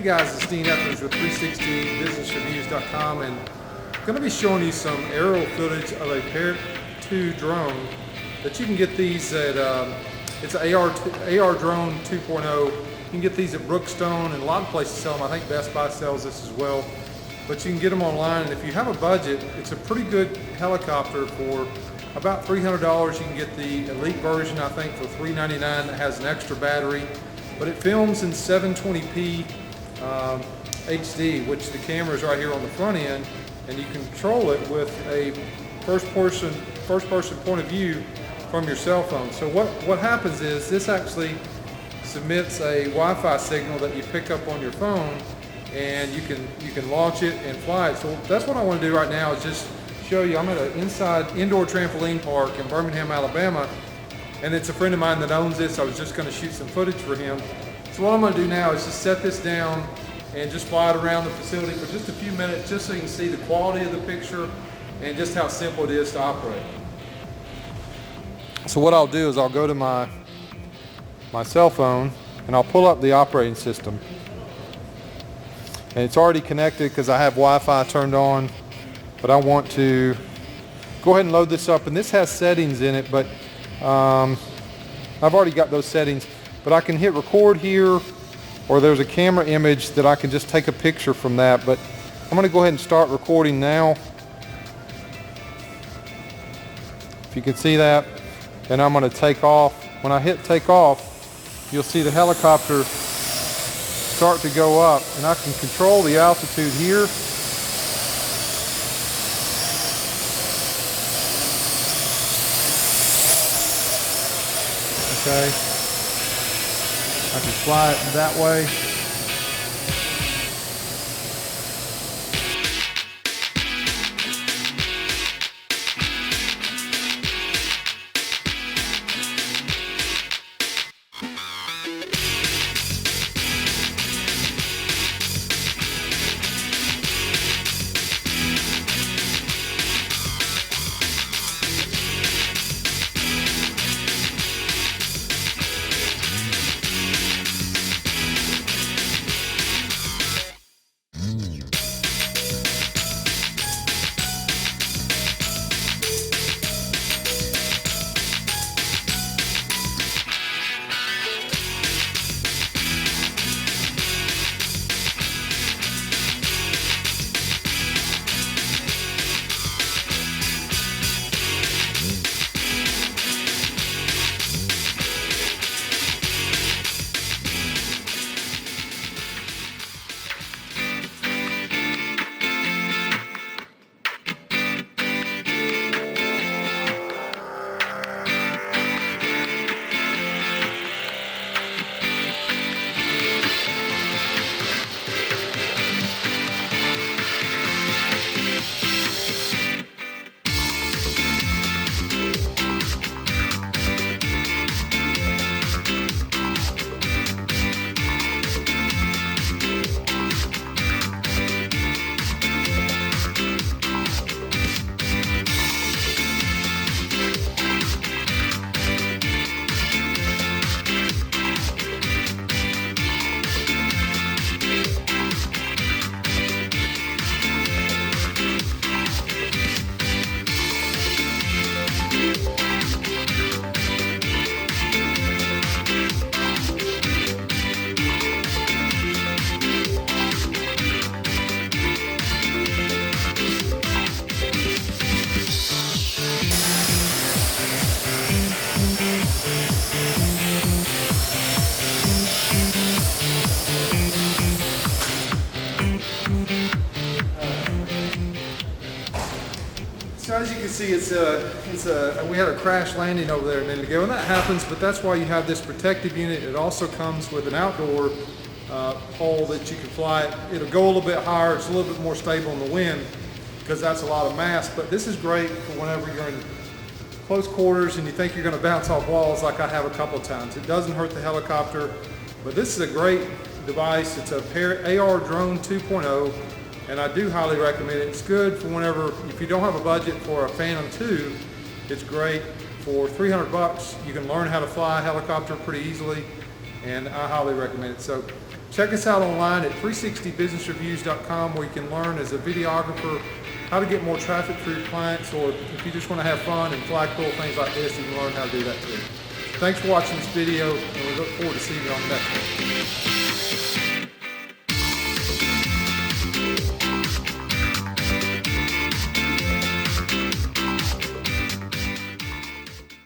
guys, it's Dean Ethers with 360businessreviews.com, and I'm going to be showing you some aerial footage of a Parrot drone that you can get these at, it's an AR.Drone 2.0. You can get these at Brookstone, and a lot of places sell them. I think Best Buy sells this as well. But you can get them online, and if you have a budget, it's a pretty good helicopter for about $300. You can get the elite version, I think, for $399 that has an extra battery. But it films in 720p HD, which the camera is right here on the front end, and you control it with a first person point of view from your cell phone. So what happens is this actually submits a Wi-Fi signal that you pick up on your phone, and you can launch it and fly it. So that's what I want to do right now, is just show you. I'm at an indoor trampoline park in Birmingham, Alabama, and it's a friend of mine that owns this. I was just going to shoot some footage for him. So what I'm going to do now is just set this down and just fly it around the facility for just a few minutes, just so you can see the quality of the picture and just how simple it is to operate. So what I'll do is I'll go to my cell phone and I'll pull up the operating system. And it's already connected because I have Wi-Fi turned on, but I want to go ahead and load this up. And this has settings in it, but I've already got those settings. But I can hit record here, or there's a camera image that I can just take a picture from that. But I'm going to go ahead and start recording now. If you can see that, and I'm going to take off. When I hit take off, you'll see the helicopter start to go up, and I can control the altitude here. Okay, I can fly it that way. So as you can see, we had a crash landing over there a minute ago, and that happens, but that's why you have this protective unit. It also comes with an outdoor pole that you can fly. It'll go a little bit higher. It's a little bit more stable in the wind because that's a lot of mass, but this is great for whenever you're in close quarters and you think you're going to bounce off walls, like I have a couple of times. It doesn't hurt the helicopter, but this is a great device. It's a Parrot AR.Drone 2.0. and I do highly recommend it. It's good for whenever, if you don't have a budget for a Phantom II, it's great. For 300 bucks, you can learn how to fly a helicopter pretty easily, and I highly recommend it. So Check us out online at 360businessreviews.com, where you can learn as a videographer how to get more traffic for your clients, or if you just want to have fun and flagpole, things like this, you can learn how to do that too. Thanks for watching this video, and we look forward to seeing you on the next one.